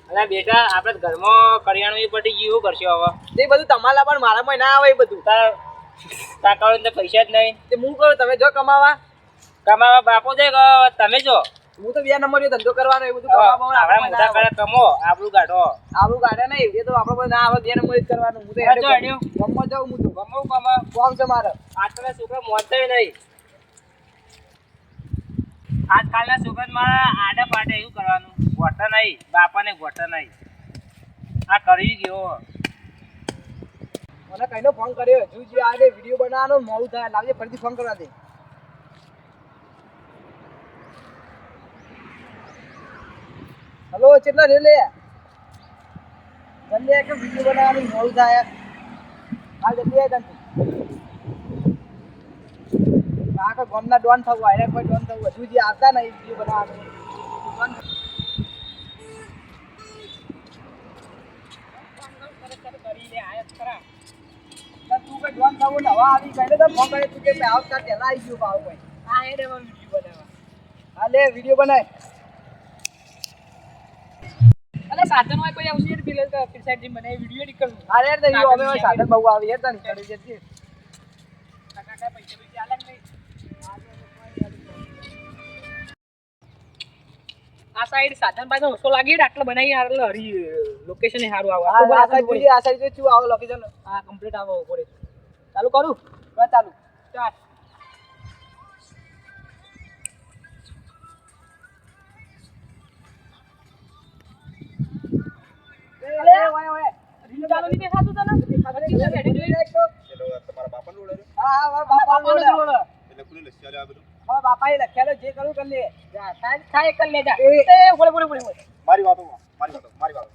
અરે બેટા આપણે ઘરમાં કરિયાણું પટી ગયું કરશો હવે તે બધું તમારા પણ મારામાં ના આવે એ બધું તાકાળો તો પૈસા જ નહીં તે હું કરું તમે જો કમાવા બાપો છે કે તમે જો હું તો 2 નંબરનો ધંધો કરવાનો એ બધું કમાવા આપણે મોટા કરે કમો આપણું ગાઢો આપણું ગાડે નહીં એ તો આપણે બધું ના આવે 2 નંબર જ કરવાનું હું તો ગમવા જાઉં હું તો કોમ છે મારે આજકાલના છોકરા મોનતા નહીં આજકાલના છોકરા મારા આડા પાડે એવું કરવાનું ગોઠા નહીં બાપાને ગોઠા નહીં આ કરી ગયો મને કઈનો ફોન કર્યો હજુ જે આ વિડીયો બનાવવાનો મોડું થાય લાવજે ફરીથી ફોન કરવા દે હેલો કેટલા રે લે જલ્દી કે વિડીયો બનાવવાનું મોડું થાય આ જલ્દી આય તને આ ગોમના ડોન થવું આયરે કોઈ ડોન થવું હજુ જે આવતા નહીં વિડીયો બનાવવાનું તું કઈ ડોન થવું ને હવા આવી ગઈ તો ફોન કરે તું કે આવતા પહેલા આવી ગયું ભાવ કોઈ હા એ રે વિડીયો બનાવવા હા લે વિડીયો બનાય અરે સાધન હોય કોઈ આવશે બિલ સાઈડ જી બનાવી વિડીયો નીકળ અરે યાર તો અમે સાધન બહુ આવી યાર તને કરી જતી કાકા પૈસા પૈસા અલગ નહીં આ સાઈડ સાધન પાછો ઓછો લાગી આટલો બનાવી આટલો હરી લોકેશન એ સારું આવે આ સાઈડ શું આવો લોકેશન હા કમ્પ્લીટ આવો પડે ચાલુ કરું બસ ચાલુ ચાલ ઓય ઓય ચાલુ નહીં દેખાતું તને તમારા બાપાનું ઓર્ડર હા હા બાપાનો રોડ એટલે કુલી લસ્સી આલે આ બધું હા બાપાએ લખ્યા જે કરું કરી લે જા થાય કર લે જા એ બોલે મારી વાતો વાત કરો મારી વાતો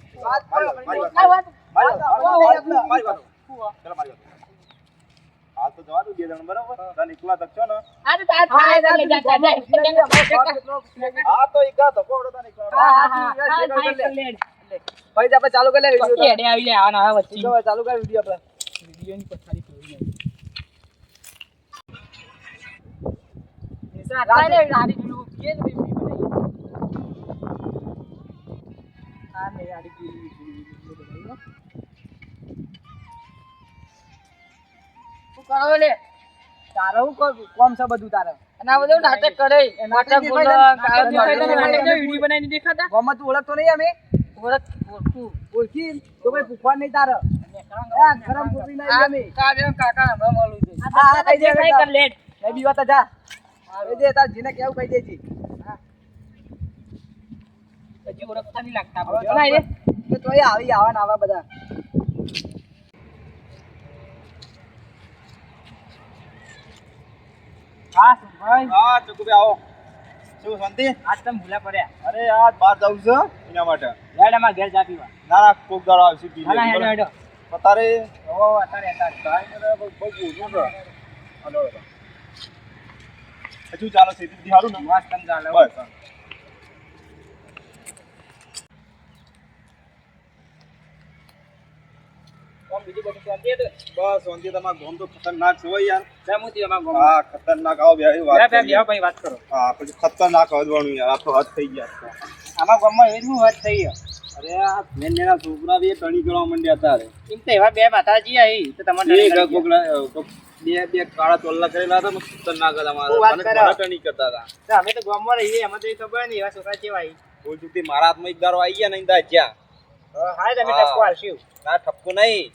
ચલો મારી વાતો હાલ તો જવા દો 2 જણ બરાબર તને એકલા તક છો ને આ તો થાય લે જા હા તો એકા ધકો ઓડો તને એકલા હા લે ભાઈ આપણે ચાલુ કરી લે વિડિયો એડે આવી લે આના આવે વચ્ચે ચાલુ કર વિડિયો આપણે વિડિયોની પછાડી કરી નિશા રાલે આડી જોયું કે જ વિડિયો બનાવી આ મે આડી વિડિયો બનાવ્યો તું કરો લે તારે હું કોમ છે બધું તારે અને આ બધું નાટક કરે નાટક બોલ વિડિયો બનાવીને દેખાતા ગોમાં તું ઓળખતો નહીં અમે ઓળખી તો ભાઈ પૂછવા નહીં તારે ગરમ કોપી નહીં અમે કાકા હમણાં મળું છે હા કહી દે કર લે નહીં બીવા તો જા કહી દે તાર જીને કેવું કહી દેજી હજી ઓળખતા નહીં લાગતા તો તોય આવી આવા ને આવા બધા હા ભાઈ હા ચકુભાઈ આવો શું શાંતિ આજ તમે ભૂલા પડ્યા અરે યાર બહાર જાઉં છે એના માટે હેડ અમાર ઘેર જા પીવા ના ના કોક દાડો આવશે પી હાલા હેડ હેડ તારે ઓ અત્યારે હલો હજુ ચાલો સીધી સારું ને મસ્ત તમ ચાલે બસ કોમ બીજી બધી શાંતિ હતી બસ શાંતિ તમારા ગોમ તો ખતરનાક છે હોય યાર જમુતી અમાર ગોમ હા ખતરનાક આવો બે વાત બે કરીએ. ભાઈ વાત કરો હા પછી ખતરનાક હદવાનું યાર આ તો હદ થઈ ગયા અમાર ગોમમાં એવું વાત થઈ ગયો અરે આ નેના છોકરા બે ટણી કરવા માંડ્યા તારે એમ તો એવા બે માતાજી આવી તો તમને બે કાળા ચોલ્લા કરેલા હતા ને ખતરનાક હતા શું વાત મને કરે? ટણી કરતા હતા તો અમે તો ગોમમાં રહીએ અમે તો એ ખબર નહીં એવા છોકરા કેવા આવી બોલ ચૂકતી મારા હાથમાં એક દારો આવી ગયા નહીં દા જ્યાં હા તમે હા. ટપકો આલશું ના ઠપકો નહીં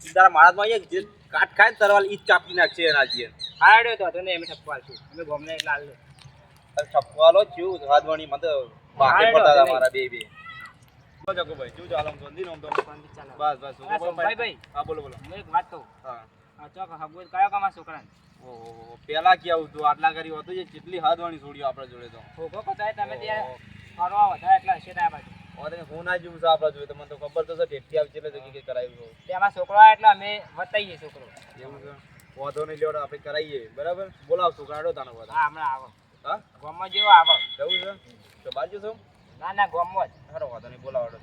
એક દારો મારા હાથમાં આવી જે કાટ ખાય ને તરવાલ ઈ જ કાપી નાખશે એના જે હાડ્યો તો હતો ને અમે ટપકો આલશું અમે ગોમને એટલે આલ્યો ઠપકો આલો ચેવું હાથવાણી મને તો બાકી હા, પડતા હતા નહીં. મારા બે જગો ભાઈ શું ચાલો સંધી નો ચાલો. બસ બસ હા, ભાઈ. હા બોલો બોલો હું એક વાત કહું હા આ ચોક હગો કયો કામ આ છોકરાને ઓહો પેલા કેવું હતું આટલા કરી હતું જે કેટલી હાથવાણી છોડ્યો આપણે જોડે તો ભોગો પતાય તમે ત્યાં ફરવા વધારે એટલા હશે ને આ બાજુ અરે હું ના જીવું છું આપણા જોડે તમને તો ખબર તો છે ટેટી આવી એટલે જગ્યાએ કરાવ્યું તેમાં છોકરો આવે એટલે અમે વતાઈએ છોકરો એવું છે વાંધો નહીં લેવડો આપણે કરાવીએ બરાબર બોલાવ છોકરા આડો તાનો બધા હા હમણાં આવો હા ગોમમાં જેવો આવો જવું છે તો બાજુ છો ના ના ગોમમાં જ સારો વાંધો નહીં બોલાવાડો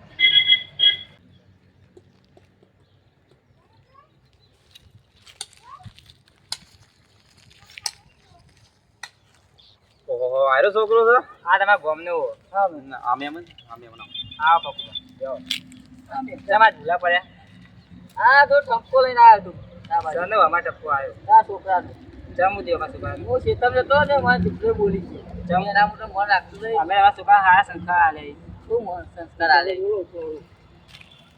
ઓહો આયરો છોકરો છે આ તમારા ગોમને આમે એમ આવો આવો પપ્પુ તમારા ઝૂલા પડ્યા આ તો ઠપકો લઈને આવ્યો તું આ બાજુ. સનો અમાર ટપકો આવ્યો આ છોકરાનો જમુ દે અમાર છોકરા હું શેતમ જતો ને મને દીકરો બોલી છે જમ. એના મોટો મન રાખતું નહીં અમે અમાર છોકરા હારા સંસ્કાર આલે શું મન સંસ્કાર આલે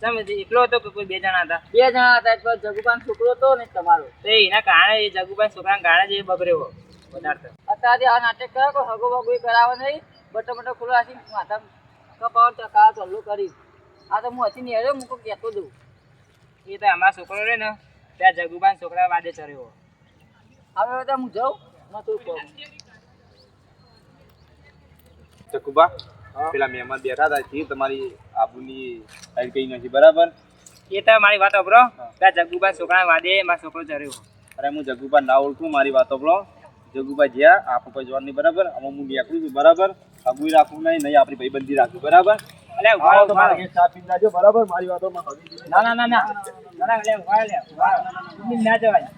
જમ એકલો હતો કે કોઈ બે જણા હતા બે જણા હતા એક જગુબાન છોકરો હતો ને તમારો તે એના કારણે એ જગુભાઈ છોકરાના કારણે જ એ બગડ્યો વધારે અત્યારે આ નાટક કરે કોઈ હગો બગો એ કરાવે નહીં બટો બટો ખુલ્લો રાખી માથા કપાળ ચકાવ ચાલુ કરી આ તો હું હતી ને હેરો મૂકો કહેતો દઉં એ તો અમારા છોકરો રે ને ત્યાં જગુભાઈ છોકરા વાદે ચર્યો હવે બધા હું જાઉં નતું કહું ચકુબા પેલા મહેમાન બેઠા હતા છે તમારી આબુની સાઈડ કઈ નથી બરાબર એ તો મારી વાત સાંભળો ત્યાં જગુભાઈ છોકરા વાદે મારો છોકરો ચર્યો અરે હું જગુબા ના ઓળખું મારી વાત સાંભળો જગુબા જ્યાં આપણે કોઈ જોવાનું નહીં બરાબર આમાં હું નીકળું છું બરાબર હગુઈ રાખવું નહીં આપણી ભાઈબંધી રાખવી બરાબર અલે ઉભા રહો, ઉભા રહો. ચા પી નાખજો બરાબર મારી વાતોમાં ના ના ના ના ના ના અલે ઉભા લે ઉની ના જવાય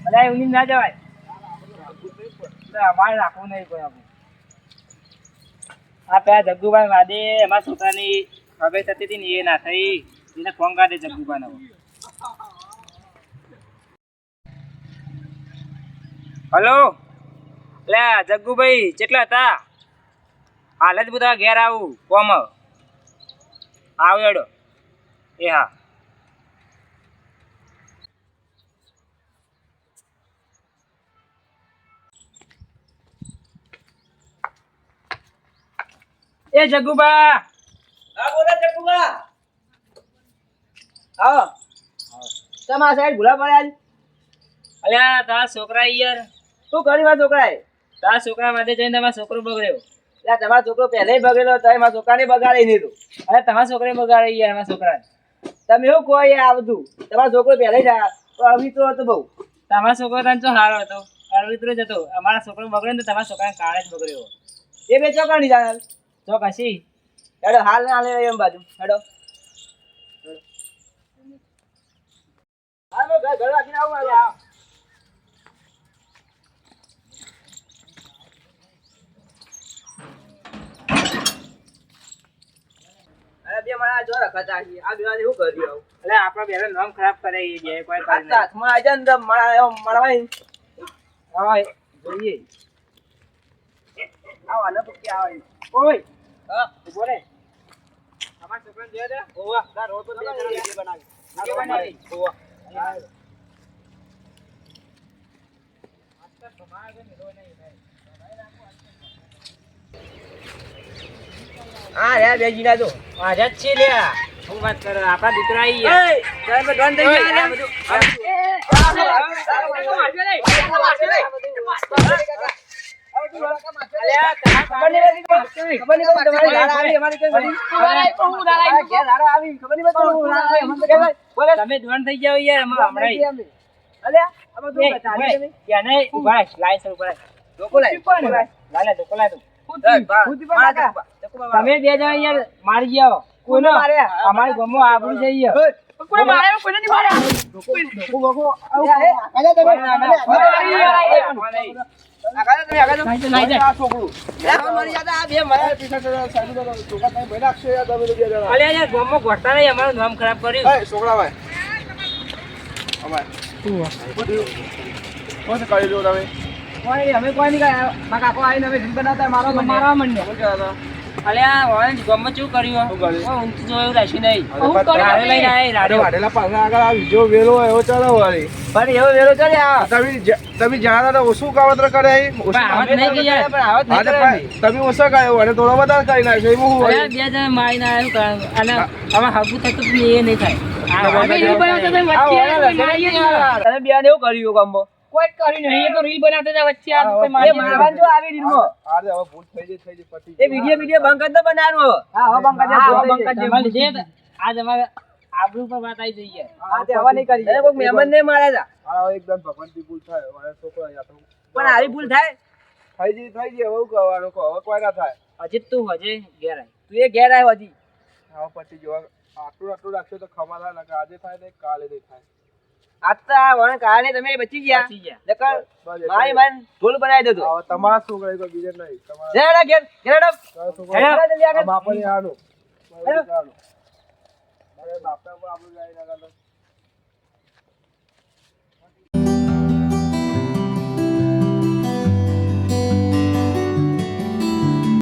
અલે ઉની ના જવાય તો અમારે રાખવું નહીં કોઈ આપણું આ પેલા જગ્ગુભાઈ વાદે અમારા છોકરાની હવે થતી હતી ને એ ના થઈ એને ફોન કાઢે જગ્ગુભાઈ હલો લે જગ્ગુભાઈ કેટલા હતા હાલ જ બધા ઘેર આવું કોમ આવ એડો એ હા એ જગ્ગુબા હા બોલો જગુબા હા તમારા સાઈડ ભૂલા પડ્યા અલ્યા તારા છોકરા યાર શું કરી મારા છોકરાએ તારા છોકરા માટે જઈને તમારો છોકરો બગડ્યો એટલે તમારો છોકરો પહેલે બગડેલો તો મારા છોકરાને બગાડી નહીં તું અરે તમારા છોકરે બગાડે યાર અમારા છોકરા તમે એવું કહો યાર આ બધું તમારો છોકરો પહેલે જ તો અવિત્રો હતો બહુ તમારો છોકરો તને તો સારો હતો અરવિત્રો જ હતો અમારા છોકરો બગડ્યો ને તો તમારા છોકરાને કારણે જ બગડ્યો એ બે ચોકડી જાય તો કશી હેડો હાલ ના હાલે એમ બાજુ હેડો હા મેં ઘર રાખીને આવું હવે અરે બે મારા જો રખતા છે આ બેવાને શું કરી આવું એટલે આપણા બેને નામ ખરાબ કરે એ બે કોઈ કરે નહીં. હાથમાં આવી જાય ને તો મારા મારવાય હવે જોઈએ આવો આને પૂછી આવે ઓય હા ઉભો રે અમારા છોકરાને જોયા તા ઓવા ના રોડ પર બે જણા વિડિયો બનાવી વિડિયો બનાવી. ઓવા હા રે બે જીના જો આજા જ છે લ્યા હું વાત કરે આપણા દીકરા આવી ગયા એ સાહેબ ડોન થઈ ગયા આ બધું તમે ધોન થઈ જાવ યાર અમે હમણાં ત્યાં નહીં ઉભા રહે લાઈન સર ઉભા રહે લાલે ધોકો લાય તું તમે બે જણા યાર મારી ગયા કોનો અમારી ગમો આબરૂ છે યાર કોઈ મારે કોઈને નહીં મારે અલ્યા યાર ગમો ઘટતા નહીં અમારું નામ ખરાબ કર્યું છોકરા કોણ કરી લો તમે અમે કોઈ નહીં ગયા મારા કાકો આવીને અમે રીલ બનાવતા મારો મારવા માંડ્યો શું કહેતા અલ્યા ઓરેન્જ ગમો શું કર્યું શું કર્યું? ઊંચું જોયું રાખ્યું નહીં હું કર્યું? રાડો લઈને આય રાડો વાઢેલા પાછા આગળ આ વિડીયો વેલો એવો ચાલો વાળી પણ એવો વેલો ચાલે આ તમે જાણતા હતા ઓછું કાવતર કરે પણ આવત નહીં કે યાર પણ આવત નહીં કરે. તમે ઓછા કાયો અને થોડો વધારે કરી નાખ્યો એમાં શું અલ્યા હોય? બે જણા મારીને આવ્યું કારણ અને હવે હગું થતું જ નહીં, એ નહીં થાય અમે રીલ બનાવતા હતા વચ્ચે તમે બેન એવું કર્યું ગમો કોઈ કર્યું નહીં, એ તો રીલ બનાવતા હતા વચ્ચે આ તો કોઈ એ મારી મારવાનું જો આવી રીલમાં અરે હવે ભૂલ થઈ જાય પતી એ વિડિયો બંધ કરી દો બનાવવાનું હા હવે બંધ કરી દો તમારે લીધે આજ અમારે આબરૂ પર વાત આવી જઈએ હા તે હવા નહીં કરી અરે કોઈ મહેમાન ને માર્યા હતા આ એકદમ ભગવાનથી ભૂલ થાય મારા છોકરા યા તો પણ આવી ભૂલ થાય થઈ જાય હવે શું કરવાનું કહો હવે કોઈ ના થાય હજી તું હજે ઘેર આય તું એ ઘેર આવ્યો હજી હવે પછી જો આટલું રાખશો તો ખમાલા ના આજે થાય ને કાલે નહીં થાય આટલા વણ કારણે તમે બચી ગયા બચી ગયા. નકર બસ મારી માન ઢોલ બનાવી દેતો હવે તમારા છોકરા કોઈ બીજે નહીં તમારા જરા ઘેર ઘેર તમારા છોકરા જલ્દી આ આગળ બાપાને આનું હેલો. અરે બાપના પર આપણું જાય ના કરતો